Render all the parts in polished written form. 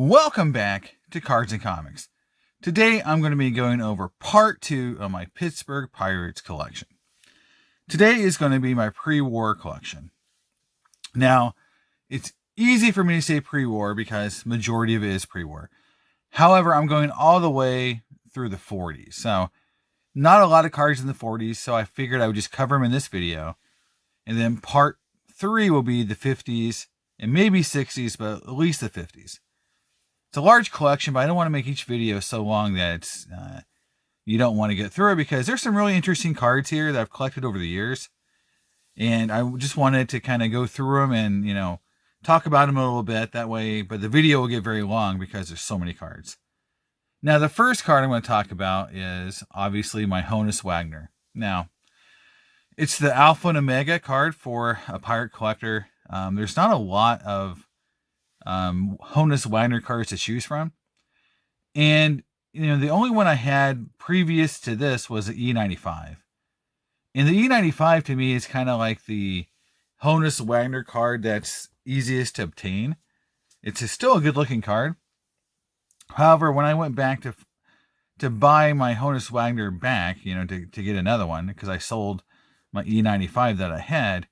Welcome back to Cards and Comics. Today I'm going to be going over part 2 of my Pittsburgh Pirates collection. Today is going to be my pre-war collection. Now, it's easy for me to say pre-war because majority of it is pre-war. However, I'm going all the way through the 40s. So, not a lot of cards in the 40s, so I figured I would just cover them in this video. And then part 3 will be the 50s and maybe 60s, but at least the 50s. It's a large collection, but I don't want to make each video so long that it's you don't want to get through it, because there's some really interesting cards here that I've collected over the years. And I just wanted to kind of go through them and, talk about them a little bit that way. But the video will get very long because there's so many cards. Now, the first card I'm going to talk about is obviously my Honus Wagner. Now, it's the Alpha and Omega card for a pirate collector. There's not a lot of Honus Wagner cards to choose from. And, the only one I had previous to this was the E95. And the E95 to me is kind of like the Honus Wagner card that's easiest to obtain. It's still a good looking card. However, when I went back to buy my Honus Wagner back, to get another one, because I sold my E95 that I had,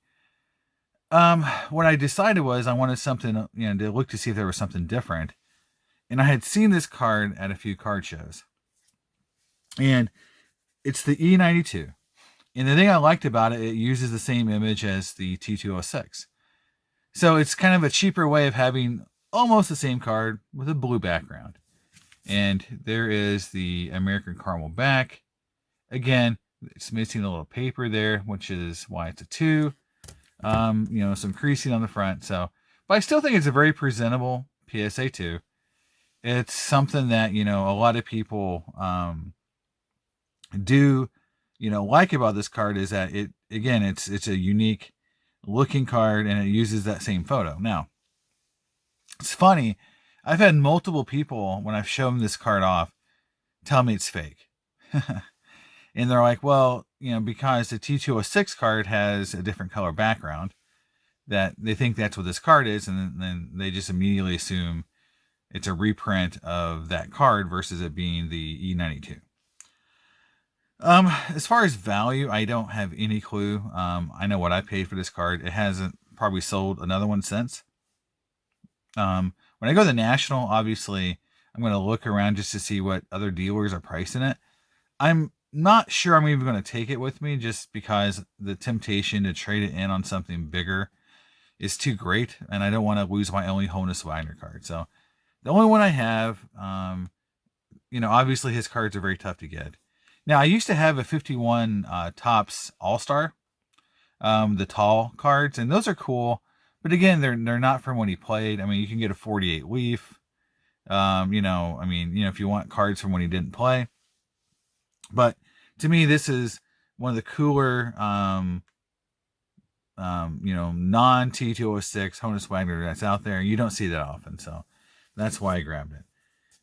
what I decided was I wanted something, to look to see if there was something different. And I had seen this card at a few card shows. And it's the E92. And the thing I liked about it, it uses the same image as the T206. So it's kind of a cheaper way of having almost the same card with a blue background. And there is the American Caramel back. Again, it's missing a little paper there, which is why it's a 2. Some creasing on the front. So, but I still think it's a very presentable PSA 2. It's something that, a lot of people do, like about this card is that it's a unique looking card and it uses that same photo. Now, it's funny. I've had multiple people, when I've shown this card off, tell me it's fake. And they're like, well, because the T206 card has a different color background, that they think that's what this card is. And then they just immediately assume it's a reprint of that card versus it being the E92. As far as value, I don't have any clue. I know what I paid for this card. It hasn't probably sold another one since. When I go to the National, obviously, I'm going to look around just to see what other dealers are pricing it. I'm not sure I'm even going to take it with me, just because the temptation to trade it in on something bigger is too great. And I don't want to lose my only Honus Wagner card. So the only one I have, obviously his cards are very tough to get. Now, I used to have a 51 Topps All-Star, the tall cards, and those are cool. But again, they're not from when he played. I mean, you can get a 48 Leaf. If you want cards from when he didn't play. But to me, this is one of the cooler, non-T206 Honus Wagner that's out there. You don't see that often, so that's why I grabbed it.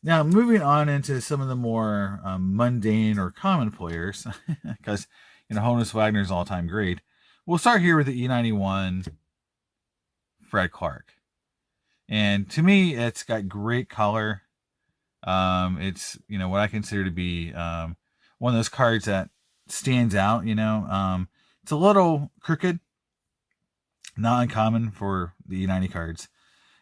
Now, moving on into some of the more mundane or common players, because Honus Wagner is all-time great. We'll start here with the E91 Fred Clarke, and to me, it's got great color. It's what I consider to be one of those cards that stands out. It's a little crooked, not uncommon for the E90 cards.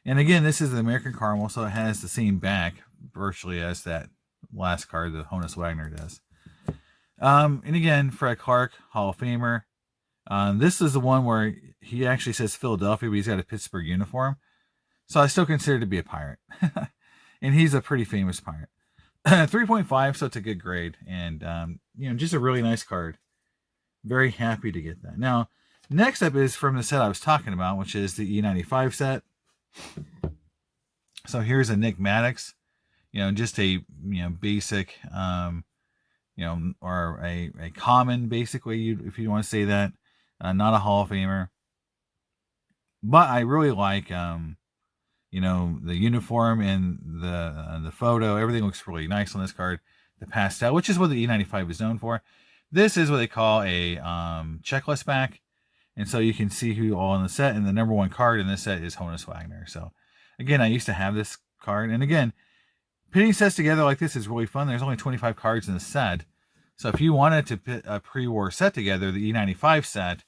And again, this is the American Caramel, so it has the same back virtually as that last card that Honus Wagner does. And again, Fred Clarke, Hall of Famer. This is the one where he actually says Philadelphia, but he's got a Pittsburgh uniform. So I still consider it to be a pirate. And he's a pretty famous pirate. 3.5, so it's a good grade. And, just a really nice card. Very happy to get that. Now, next up is from the set I was talking about, which is the E95 set. So here's a Nick Maddox. Just a, basic, or a common, basically, if you want to say that. Not a Hall of Famer. But I really like, the uniform and the photo. Everything looks really nice on this card. The pastel, which is what the E95 is known for. This is what they call a checklist back. And so you can see who all in the set. And the number one card in this set is Honus Wagner. So, again, I used to have this card. And again, pitting sets together like this is really fun. There's only 25 cards in the set. So if you wanted to put a pre-war set together, the E95 set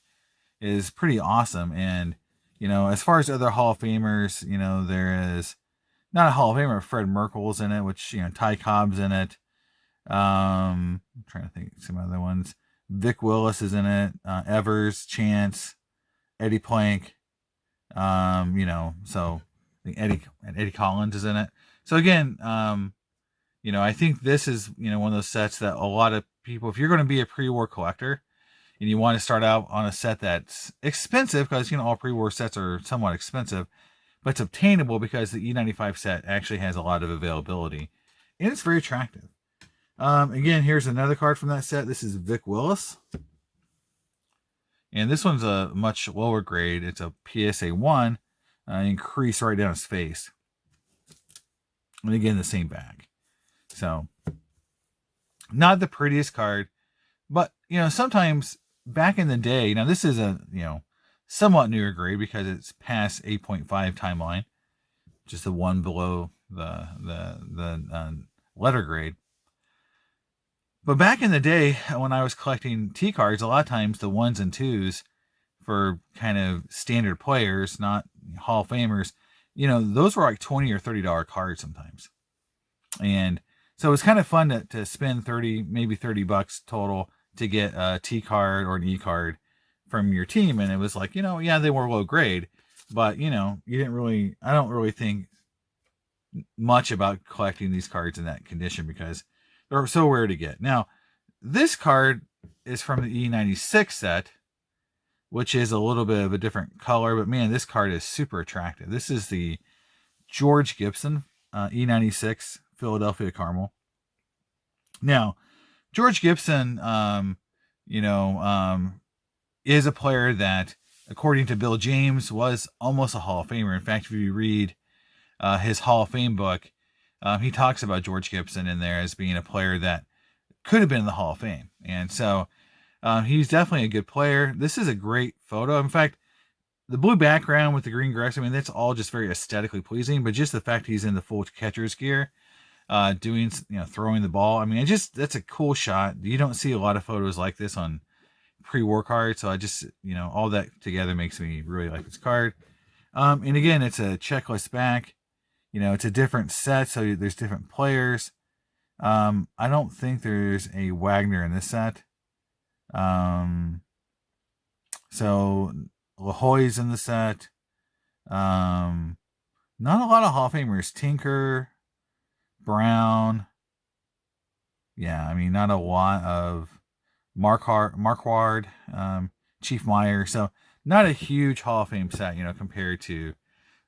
is pretty awesome. And, as far as other Hall of Famers, there is not a Hall of Famer, Fred Merkel's in it, which, Ty Cobb's in it. I'm trying to think of some other ones. Vic Willis is in it. Evers, Chance, Eddie Plank. So I think Eddie Collins is in it. So again, I think this is, one of those sets that a lot of people, if you're going to be a pre-war collector and you want to start out on a set that's expensive, because, all pre-war sets are somewhat expensive, but it's obtainable because the E95 set actually has a lot of availability and it's very attractive. Again, here's another card from that set. This is Vic Willis. And this one's a much lower grade. It's a PSA 1, increase right down his face. And again, the same back. So, not the prettiest card, but, sometimes back in the day, now this is a, somewhat newer grade because it's past 8.5 timeline, just the one below the letter grade. But back in the day, when I was collecting T cards, a lot of times the 1s and 2s for kind of standard players, not Hall of Famers, those were like $20 or $30 cards sometimes. And so it was kind of fun to spend 30, maybe $30 total to get a T card or an E card from your team. And it was like, yeah, they were low grade, but you didn't really, I don't really think much about collecting these cards in that condition because they're so rare to get. Now, this card is from the E96 set, which is a little bit of a different color, but man, this card is super attractive. This is the George Gibson E96 Philadelphia Caramel. Now, George Gibson, is a player that, according to Bill James, was almost a Hall of Famer. In fact, if you read his Hall of Fame book, he talks about George Gibson in there as being a player that could have been in the Hall of Fame. And so he's definitely a good player. This is a great photo. In fact, the blue background with the green grass, that's all just very aesthetically pleasing, but just the fact he's in the full catcher's gear, doing, throwing the ball. That's a cool shot. You don't see a lot of photos like this on pre-war cards. So I just, all that together makes me really like this card. And again, it's a checklist back. It's a different set, so there's different players. I don't think there's a Wagner in this set. So La Hoya's in the set. Not a lot of Hall of Famers. Tinker, Brown. Yeah, not a lot of Marquard, Chief Meyer. So not a huge Hall of Fame set, compared to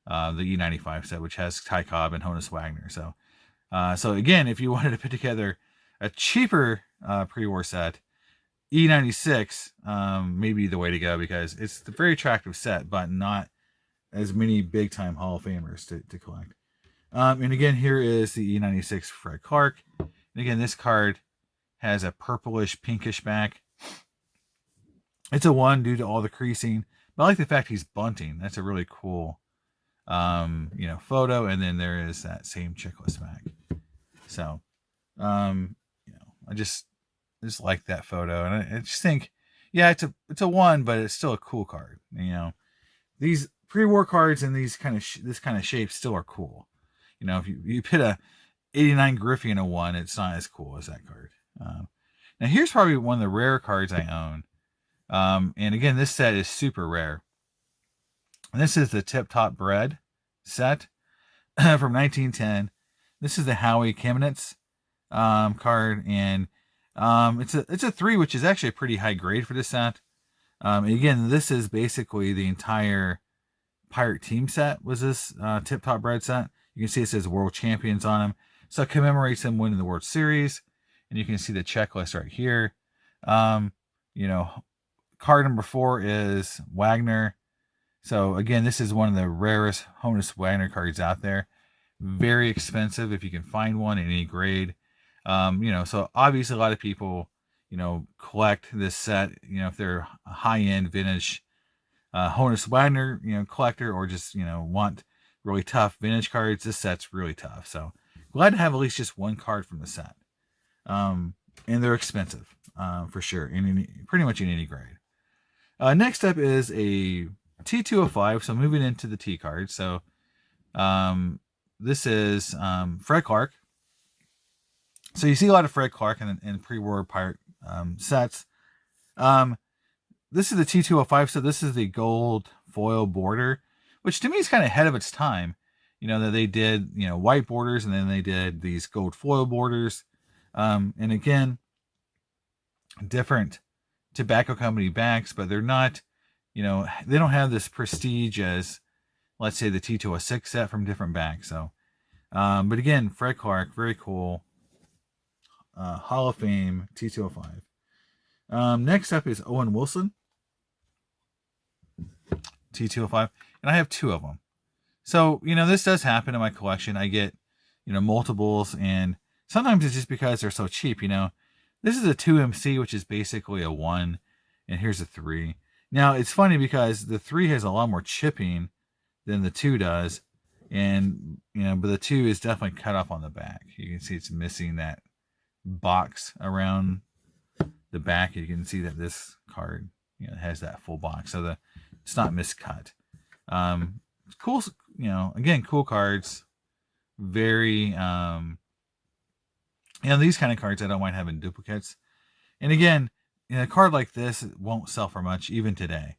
the E95 set, which has Ty Cobb and Honus Wagner. So again, if you wanted to put together a cheaper pre-war set, E96 may be the way to go because it's a very attractive set, but not as many big-time Hall of Famers to collect. And again, here is the E96 Fred Clarke. And again, this card has a purplish, pinkish back. It's a 1 due to all the creasing, but I like the fact he's bunting. That's a really cool photo. And then there is that same checklist back. So, I just like that photo. And I just think, yeah, it's a 1, but it's still a cool card. These pre-war cards in this kind of shape still are cool. If you put a 89 Griffey in a 1, it's not as cool as that card. Now here's probably one of the rare cards I own. And again, this set is super rare. And this is the Tip Top Bread set from 1910. This is the Howie Kamenetz card, and it's a 3, which is actually a pretty high grade for this set. Again, this is basically the entire Pirate team set was this Tip Top Bread set. You can see it says World Champions on them, so it commemorates them winning the World Series. And you can see the checklist right here. Card number 4 is Wagner. So again, this is one of the rarest Honus Wagner cards out there. Very expensive if you can find one in any grade. So obviously a lot of people, collect this set, if they're a high-end vintage Honus Wagner, collector, or just, want really tough vintage cards. This set's really tough. So glad to have at least just one card from the set. And they're expensive, for sure, pretty much in any grade. Next up is a T205. So moving into the T cards. So this is Fred Clarke. So you see a lot of Fred Clarke in pre-war pirate sets. This is the T205. So this is the gold foil border, which to me is kind of ahead of its time. That they did, white borders, and then they did these gold foil borders. And again, different tobacco company backs, but they're not, they don't have this prestige as, let's say, the T206 set from different backs. So, but again, Fred Clarke, very cool. Hall of Fame T205. Next up is Owen Wilson, T205, and I have two of them. So, this does happen in my collection. I get, multiples, and sometimes it's just because they're so cheap. This is a 2MC, which is basically a 1, and here's a 3. Now, it's funny because the 3 has a lot more chipping than the 2 does, and, but the 2 is definitely cut off on the back. You can see it's missing that box around the back. You can see that this card, has that full box, so it's not miscut. Cool, again, cool cards. Very, these kind of cards I don't mind having duplicates. And again, a card like this won't sell for much even today.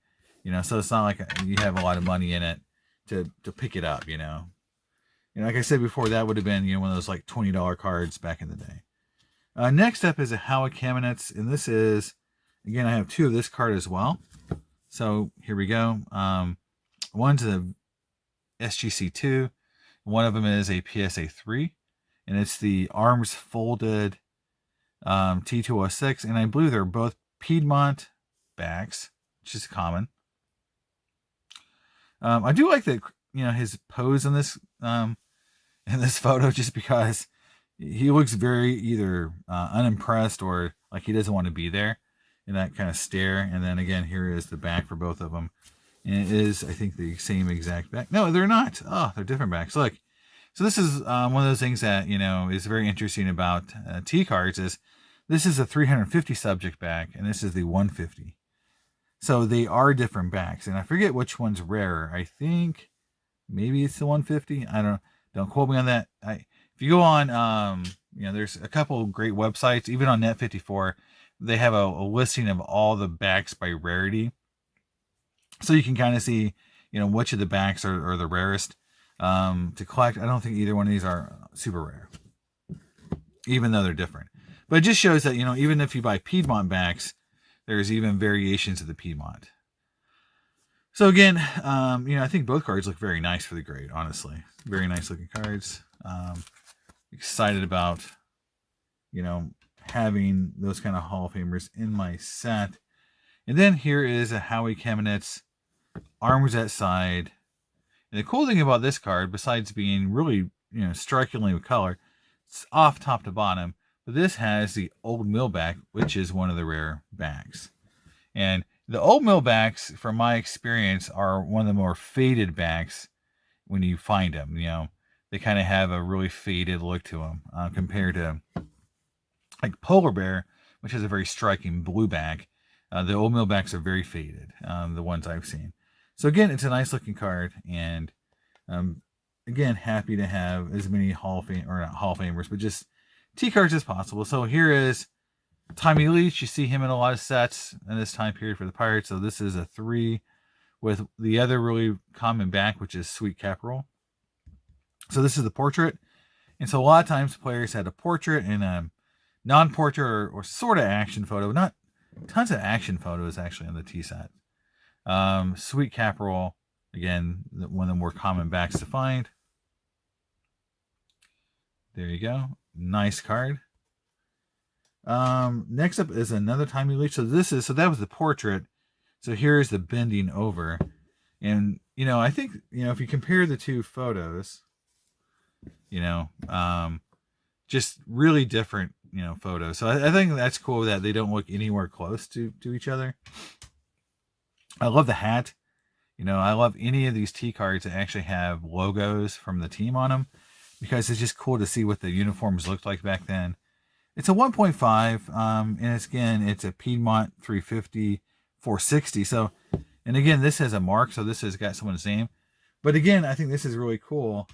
So it's not like you have a lot of money in it to pick it up. Like I said before, that would have been one of those like $20 cards back in the day. Next up is a Howie Kamenetz, and this is, again, I have two of this card as well. So here we go. One's a SGC2. One of them is a PSA 3, and it's the arms folded T206, and I believe they're both Piedmont backs, which is common. I do like that, his pose in this photo, just because he looks very either unimpressed or like he doesn't want to be there, in that kind of stare. And then again, here is the back for both of them. And it is, I think, the same exact back. No, they're not. Oh, they're different backs. Look. So this is one of those things that, is very interesting about T cards is this is a 350 subject back, and this is the 150. So they are different backs. And I forget which one's rarer. I think maybe it's the 150. Don't quote me on that. If you go on, there's a couple of great websites, even on Net54, they have a listing of all the backs by rarity. So you can kind of see, which of the backs are the rarest to collect. I don't think either one of these are super rare, even though they're different. But it just shows that, even if you buy Piedmont backs, there's even variations of the Piedmont. So again, I think both cards look very nice for the grade, honestly. Very nice looking cards. Excited about, having those kind of Hall of Famers in my set. And then here is a Howie Kamenetz, arms at side. And the cool thing about this card, besides being really, strikingly with color, it's off top to bottom. But this has the old mill back, which is one of the rare backs. And the old mill backs, from my experience, are one of the more faded backs when you find them. They kind of have a really faded look to them compared to like Polar Bear, which has a very striking blue back. The old mill backs are very faded, the ones I've seen. So again, it's a nice looking card, and again, happy to have as many Hall of Famers, but just T cards as possible. So here is Tommy Leach. You see him in a lot of sets in this time period for the Pirates. So this is a 3 with the other really common back, which is Sweet Caporal. So this is the portrait. And so a lot of times players had a portrait and a non-portrait or sort of action photo. Not tons of action photos actually on the T set. Sweet Caporal, again, one of the more common backs to find. There you go. Nice card. Next up is another Tommy Leach. So that was the portrait. So here's the bending over. And, I think, if you compare the two photos, just really different, photos. So I think that's cool that they don't look anywhere close to each other. I love the hat. You know, I love any of these T cards that actually have logos from the team on them, because it's just cool to see what the uniforms looked like back then. It's a 1.5, and it's a Piedmont 350 460. So, and again, this has a mark, so this has got someone's name. But again, I think this is really cool,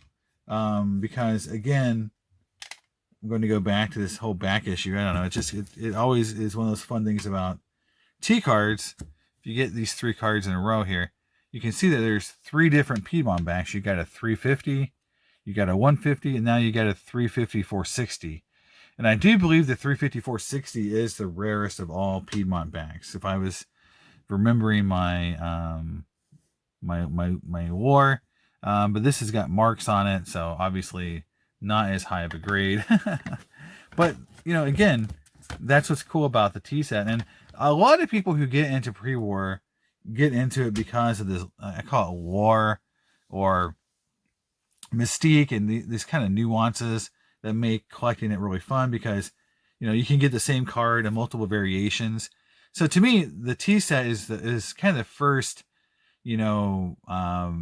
because again, I'm going to go back to this whole back issue. I don't know. It always is one of those fun things about T cards. If you get these 3 cards in a row here, you can see that there's 3 different Piedmont backs. You got a 350, you got a 150, and now you got a 350 460. And I do believe the 350 460 is the rarest of all Piedmont backs. If I was remembering my my lore, but this has got marks on it, so obviously not as high of a grade. But you know, again, that's what's cool about the T set. And a lot of people who get into pre-war get into it because of this, I call it lore or mystique, and these kind of nuances that make collecting it really fun, because you know, you can get the same card in multiple variations. So to me, the T set is kind of the first, you know,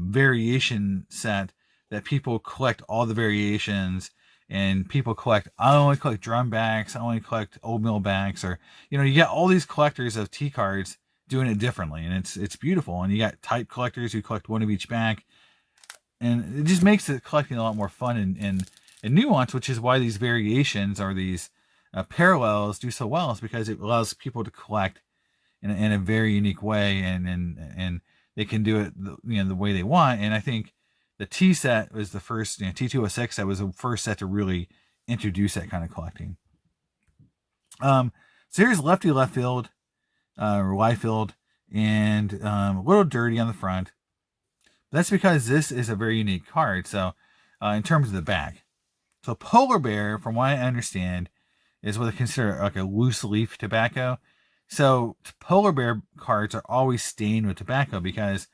variation set that people collect all the variations, and people collect, I only collect drum backs, I only collect old mill backs, or, you know, you get all these collectors of T cards doing it differently, and it's beautiful. And you got type collectors who collect one of each back, and it just makes the collecting a lot more fun and nuance, which is why these variations or these parallels do so well, is because it allows people to collect in a very unique way, and they can do it, you know, the way they want. And I think the T set was the first, you know, T206 that was the first set to really introduce that kind of collecting. So here's lefty left field, or right field, and a little dirty on the front. That's because this is a very unique card. So in terms of the back, so polar bear, from what I understand, is what they consider like a loose leaf tobacco. So polar bear cards are always stained with tobacco, because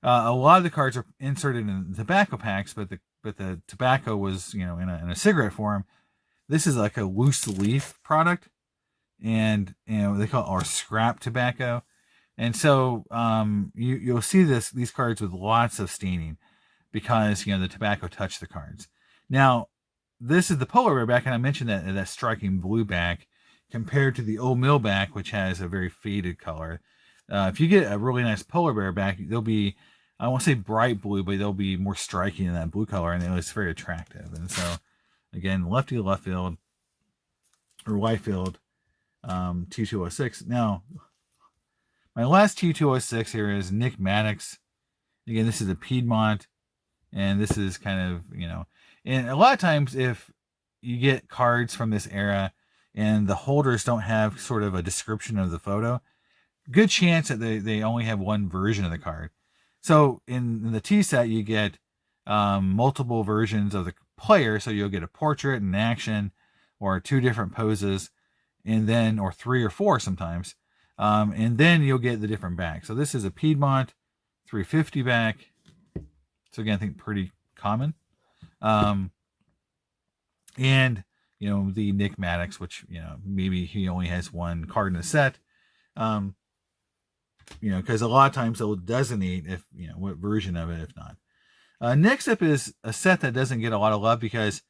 a lot of the cards are inserted in tobacco packs, but the tobacco was, you know, in a cigarette form. This is like a loose leaf product, and you know, they call it, or scrap tobacco. And so you'll see these cards with lots of staining, because you know, the tobacco touched the cards. Now this is the polar bear back, and I mentioned that striking blue back compared to the old mill back, which has a very faded color. If you get a really nice polar bear back, they'll be, I won't say bright blue, but they'll be more striking in that blue color, and it's very attractive. And so again, lefty left field or right field, T206. Now my last T206 here is Nick Maddox. Again, this is a Piedmont, and this is kind of, you know, and a lot of times if you get cards from this era and the holders don't have sort of a description of the photo, good chance that they only have one version of the card. So in the T set, you get multiple versions of the player. So you'll get a portrait and action, or 2 different poses, and then, or 3 or 4 sometimes. And then you'll get the different backs. So this is a Piedmont 350 back. So again, I think pretty common. And you know, the Nick Maddox, which, you know, maybe he only has one card in the set. You know, because a lot of times they'll designate, if, you know, what version of it, if not. Next up is a set that doesn't get a lot of love, because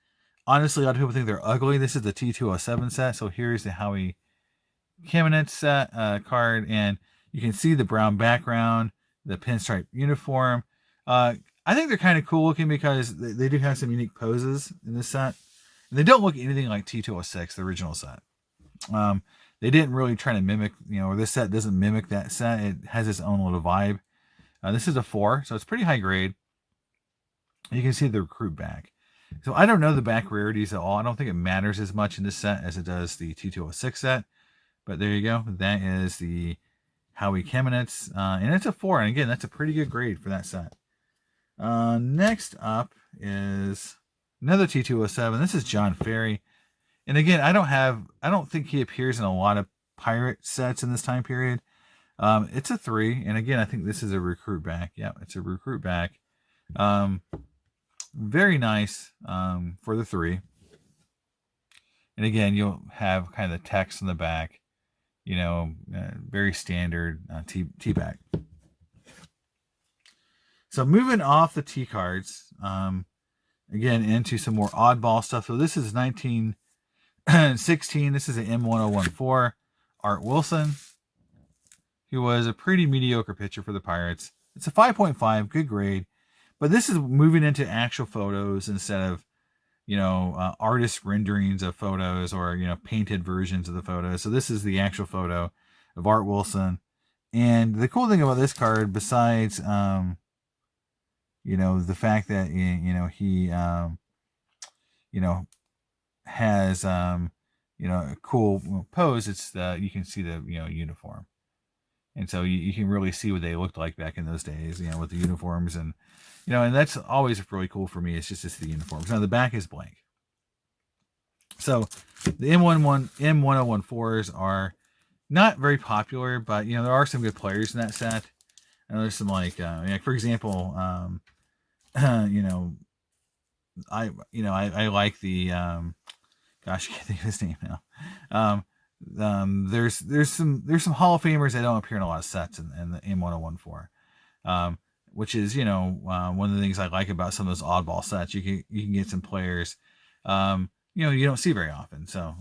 honestly, a lot of people think they're ugly. This is the T207 set. So here's the Howie Kamenetz set card, and you can see the brown background, the pinstripe uniform. I think they're kind of cool looking, because they do have some unique poses in this set. And they don't look anything like T206, the original set. They didn't really try to mimic, you know, or this set doesn't mimic that set. It has its own little vibe. This is a 4, so it's pretty high grade. You can see the recruit back. So I don't know the back rarities at all. I don't think it matters as much in this set as it does the T206 set. But there you go. That is the Howie Kamenetz. And it's a 4. And again, that's a pretty good grade for that set. Next up is another T207. This is John Ferry. And again, I don't think he appears in a lot of pirate sets in this time period. It's a 3. And again, I think this is a recruit back. Yeah, it's a recruit back. Very nice for the 3. And again, you'll have kind of the text in the back, you know, very standard T back. So moving off the T cards, again, into some more oddball stuff. So this is 1916. This is an M1014 Art Wilson, who was a pretty mediocre pitcher for the Pirates. It's a 5.5, good grade. But this is moving into actual photos instead of, artist renderings of photos or, painted versions of the photos. So this is the actual photo of Art Wilson. And the cool thing about this card, besides, the fact that, he, has, a cool pose, it's you can see the, uniform. And so you can really see what they looked like back in those days, with the uniforms. And, and that's always really cool for me. It's just to see the uniforms. Now the back is blank. So the M1014s are not very popular, but, there are some good players in that set. And there's some for example, I like the, gosh, I can't think of his name now. There's some Hall of Famers that don't appear in a lot of sets in the M1014, which is one of the things I like about some of those oddball sets. You can get some players you don't see very often. So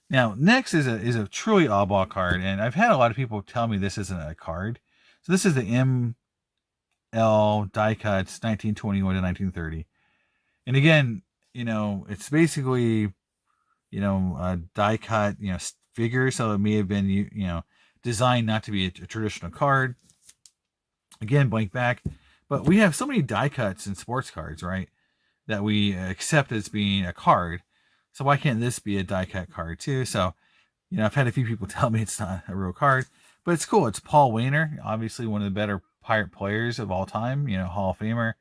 now next is a truly oddball card, and I've had a lot of people tell me this isn't a card. So this is the ML die cuts 1921 to 1930, and again it's basically a die cut, figure. So it may have been, designed not to be a traditional card. Again, blank back. But we have so many die cuts in sports cards, right, that we accept as being a card. So why can't this be a die cut card too? So, I've had a few people tell me it's not a real card, but it's cool. It's Paul Wiener, obviously one of the better Pirate players of all time, Hall of Famer,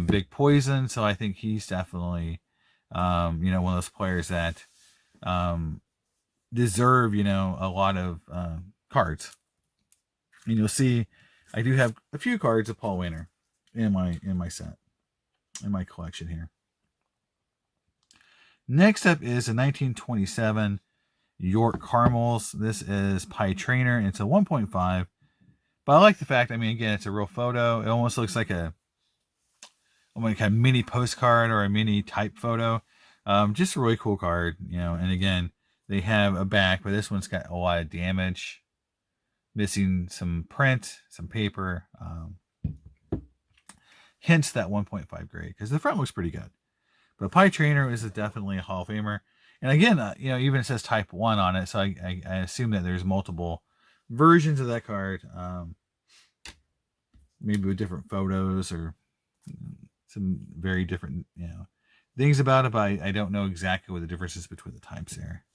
big poison. So I think he's definitely, one of those players that deserve, a lot of cards. And you'll see I do have a few cards of Paul Wiener in my set, in my collection here. Next up is a 1927 York Caramels. This is Pie Trainer, and it's a 1.5. But I like the fact, again, it's a real photo. It almost looks like a mini postcard or a mini type photo. Just a really cool card, and again, they have a back, but this one's got a lot of damage, missing some print, some paper, hence that 1.5 grade, because the front looks pretty good. But Pie Trainer is definitely a Hall of Famer. And again, even it says type 1 on it, so I assume that there's multiple versions of that card, maybe with different photos or some very different, things about it, but I don't know exactly what the difference is between the types there,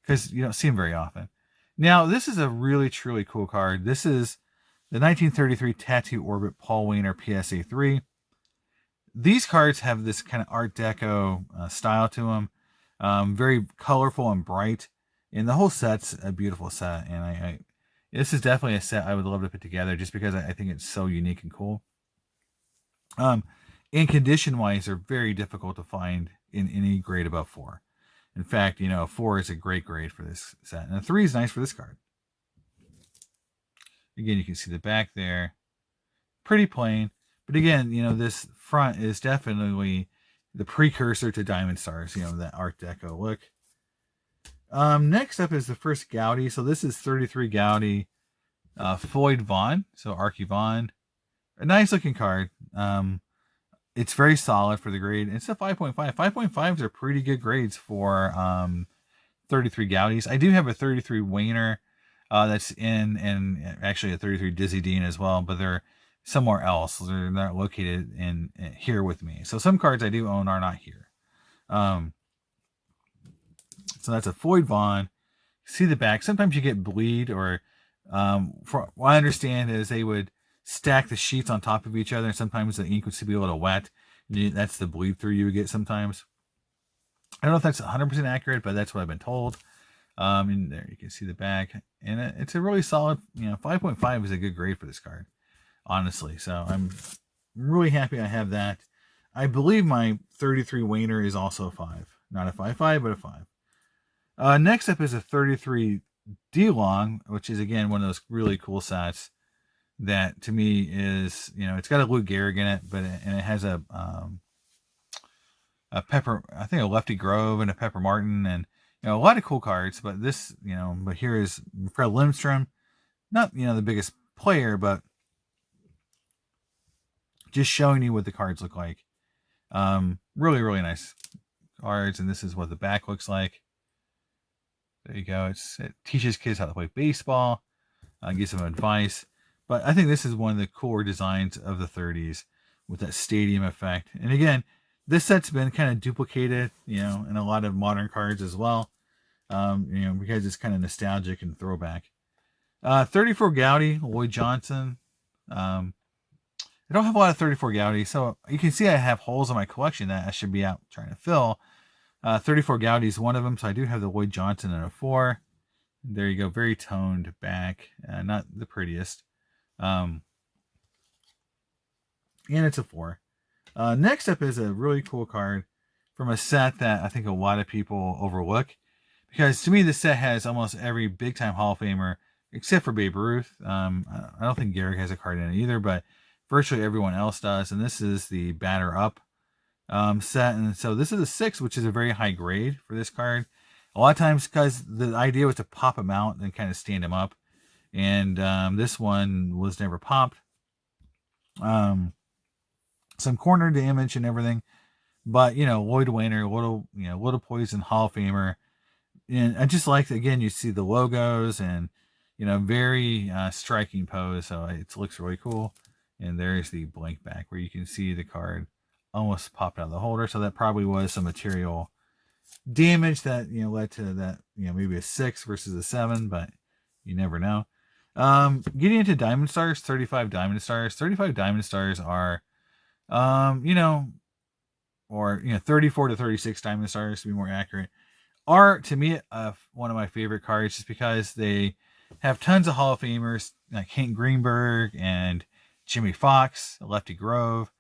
because you don't see them very often. Now, this is a really, truly cool card. This is the 1933 Tattoo Orbit Paul Wiener PSA 3. These cards have this kind of Art Deco style to them, very colorful and bright, and the whole set's a beautiful set. And this is definitely a set I would love to put together, just because I think it's so unique and cool. And condition-wise, they're very difficult to find in any grade above 4. In fact, 4 is a great grade for this set. And a 3 is nice for this card. Again, you can see the back there. Pretty plain. But again, this front is definitely the precursor to Diamond Stars, that Art Deco look. Next up is the first Gowdy. So this is 33 Gowdy Floyd Vaughn. So Archie Vaughn. A nice looking card. It's very solid for the grade. It's a 5.5. 5.5s are pretty good grades for 33 Gowdies. I do have a 33 Wiener that's and actually a 33 Dizzy Dean as well, but they're somewhere else. They're not located in here with me. So some cards I do own are not here. So that's a Floyd Vaughn. See the back. Sometimes you get bleed, or for what I understand is they would stack the sheets on top of each other, and sometimes the ink would be a little wet. That's the bleed through you would get sometimes. I don't know if that's 100% accurate, but that's what I've been told. And there you can see the back, and it's a really solid, 5.5 is a good grade for this card, honestly. So I'm really happy I have that. I believe my 33 Wiener is also a 5, not a 5.5, but a 5. Next up is a 33 D-Long, which is again one of those really cool sets that to me is, it's got a Lou Gehrig in it, and it has a Pepper, I think a Lefty Grove and a Pepper Martin, and a lot of cool cards. But this, but here is Fred Lindstrom, not the biggest player, but just showing you what the cards look like. Really, really nice cards, and this is what the back looks like. There you go. It teaches kids how to play baseball, gives them advice. But I think this is one of the cooler designs of the 30s with that stadium effect. And again, this set's been kind of duplicated, in a lot of modern cards as well, because it's kind of nostalgic and throwback. 34 Gowdy, Lloyd Johnson. I don't have a lot of 34 Gowdy, so you can see I have holes in my collection that I should be out trying to fill. 34 Gowdy is one of them, so I do have the Lloyd Johnson in a 4. There you go, very toned back, not the prettiest. And it's a 4. Next up is a really cool card from a set that I think a lot of people overlook, because to me this set has almost every big time Hall of Famer except for Babe Ruth. I don't think Gehrig has a card in it either, but virtually everyone else does. And this is the Batter Up set, and so this is a 6, which is a very high grade for this card. A lot of times, because the idea was to pop him out and kind of stand him up, and this one was never popped. Some corner damage and everything, but Lloyd Weiner, little Poison Hall of Famer, and I just like, again, you see the logos and very striking pose, so it looks really cool. And there's the blank back where you can see the card almost popped out of the holder, so that probably was some material damage that led to that, maybe a 6 versus a 7, but you never know. Getting into Diamond Stars, 35 Diamond Stars. 35 Diamond Stars are, or 34 to 36 Diamond Stars to be more accurate, are to me one of my favorite cards, just because they have tons of Hall of Famers like Hank Greenberg and Jimmy Fox, Lefty Grove.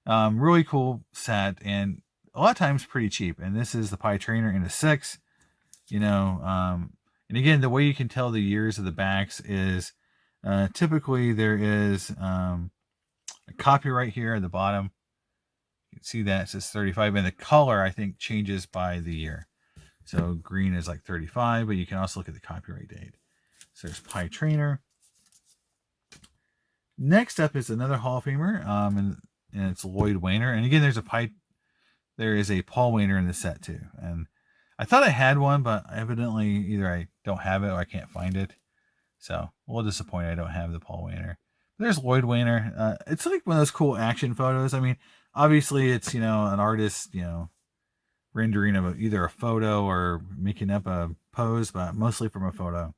Really cool set, and a lot of times pretty cheap. And this is the Pie Trainer in a 6. And again, the way you can tell the years of the backs is typically there is a copyright here at the bottom. You can see that it says 35, and the color I think changes by the year. So green is like 35, but you can also look at the copyright date. So there's Pie Trainer. Next up is another Hall of Famer, and it's Lloyd Weiner. And again, there is a Paul Wiener in the set too. And I thought I had one, but evidently either I don't have it or I can't find it. So a little disappointed I don't have the Paul Wiener. But there's Lloyd Weiner. It's like one of those cool action photos. I mean, obviously it's, an artist, rendering of either a photo or making up a pose, but mostly from a photo.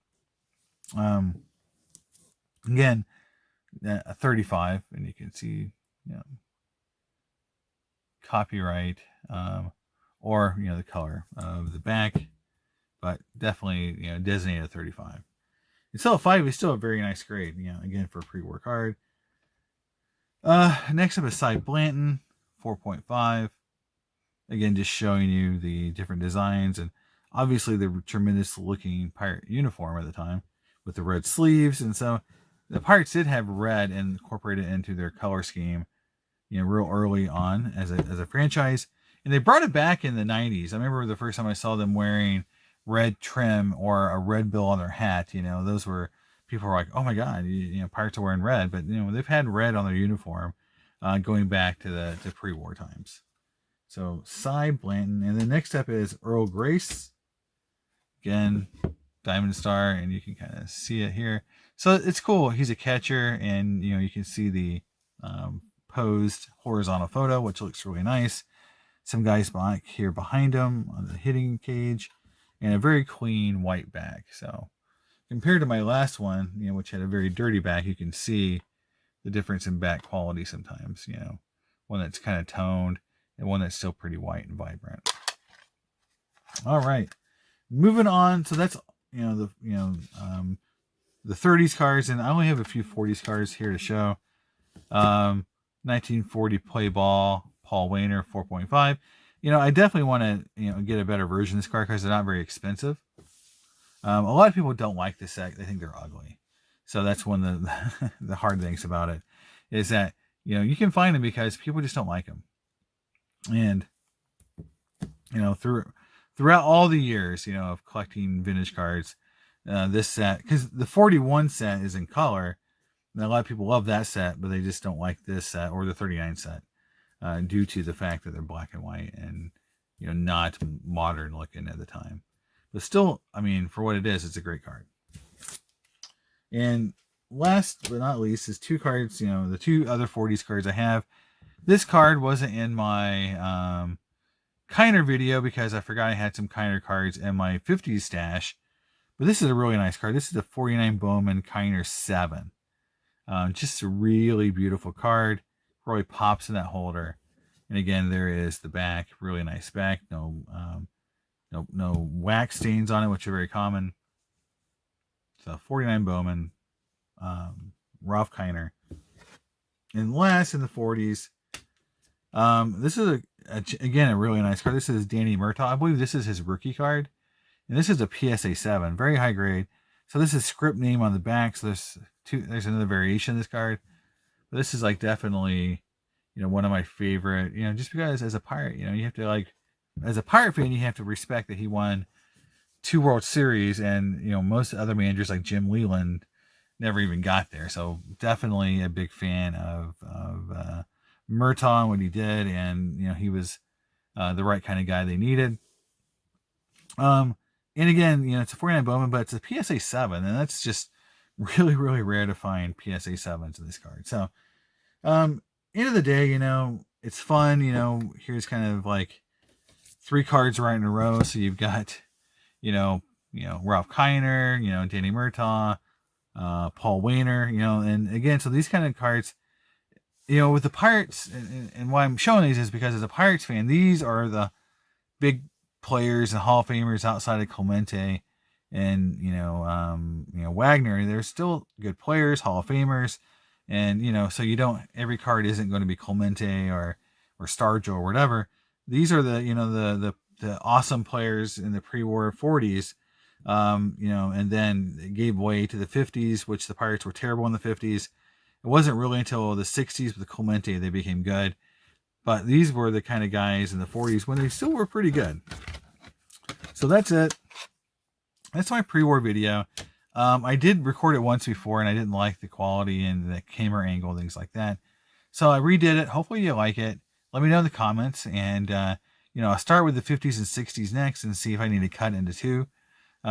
Again, a 35, and you can see, copyright, or the color of the back, but definitely designated 35. It's still a 5. It's still a very nice grade, again, for a pre-war card. Next up is Cy Blanton, 4.5. Again, just showing you the different designs, and obviously the tremendous looking pirate uniform at the time with the red sleeves. And so the Pirates did have red incorporated into their color scheme, real early on as a franchise. And they brought it back in the 90s. I remember the first time I saw them wearing red trim or a red bill on their hat. Those were, people were like, oh my God, Pirates are wearing red. But, they've had red on their uniform going back to the pre-war times. So Cy Blanton. And then next up is Earl Grace. Again, Diamond Star, and you can kind of see it here. So it's cool. He's a catcher, and you can see the posed horizontal photo, which looks really nice. Some guys back here behind him on the hitting cage, and a very clean white back. So compared to my last one, which had a very dirty back, you can see the difference in back quality sometimes. One that's kind of toned and one that's still pretty white and vibrant. All right, moving on. So that's the 30s cards, and I only have a few 40s cards here to show. 1940 Play Ball, Paul Wiener, 4.5. I definitely want to get a better version of this card because they're not very expensive. A lot of people don't like this set. They think they're ugly. So that's one of the hard things about it, is that, you can find them because people just don't like them. And, throughout all the years, of collecting vintage cards, this set, because the 41 set is in color, and a lot of people love that set, but they just don't like this set or the 39 set, due to the fact that they're black and white and, not modern looking at the time. But still, for what it is, it's a great card. And last but not least is two cards, the two other 40s cards I have. This card wasn't in my Kiner video because I forgot I had some Kiner cards in my 50s stash. But this is a really nice card. This is a 49 Bowman Kiner 7. Just a really beautiful card. Really pops in that holder. And again, there is the back. Really nice back. No wax stains on it, which are very common. So 49 Bowman, Ralph Kiner. And last in the 40s, this is again a really nice card. This is Danny Murtagh. I believe this is his rookie card, and this is a PSA 7, very high grade. So this is script name on the back. So there's another variation of this card, but this is like definitely one of my favorite. Just because as a Pirate, you have to as a Pirate fan, you have to respect that he won 2 World Series, and most other managers like Jim Leyland never even got there. So definitely a big fan of Murtagh and what he did, and he was the right kind of guy they needed. And again, it's a 49 Bowman, but it's a PSA 7, and that's just really, really rare to find PSA 7s in this card. So end of the day, it's fun. Here's kind of like 3 cards right in a row. So you've got Ralph Kiner, Danny Murtagh, Paul Wiener, and again, so these kind of cards, with the Pirates, and why I'm showing these is because as a Pirates fan, these are the big players and Hall of Famers outside of Clemente and, Wagner. They're still good players, Hall of Famers. And, so every card isn't going to be Clemente or Stargell or whatever. These are the awesome players in the pre-war 40s, and then it gave way to the 50s, which the Pirates were terrible in the 50s. It wasn't really until the 60s with Clemente they became good. But these were the kind of guys in the 40s when they still were pretty good. So that's it. That's my pre-war video. I did record it once before, and I didn't like the quality and the camera angle, things like that. So I redid it. Hopefully you like it. Let me know in the comments. And, I'll start with the 50s and 60s next and see if I need to cut into 2.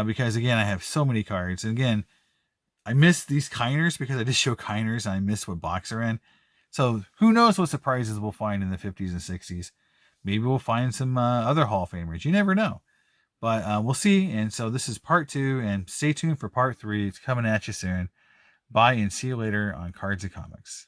Because, again, I have so many cards. And, again, I miss these Kiners because I just show Kiners, and I miss what box they're in. So who knows what surprises we'll find in the 50s and 60s. Maybe we'll find some other Hall of Famers. You never know. But we'll see. And so this is part 2. And stay tuned for part 3. It's coming at you soon. Bye, and see you later on Cards and Comics.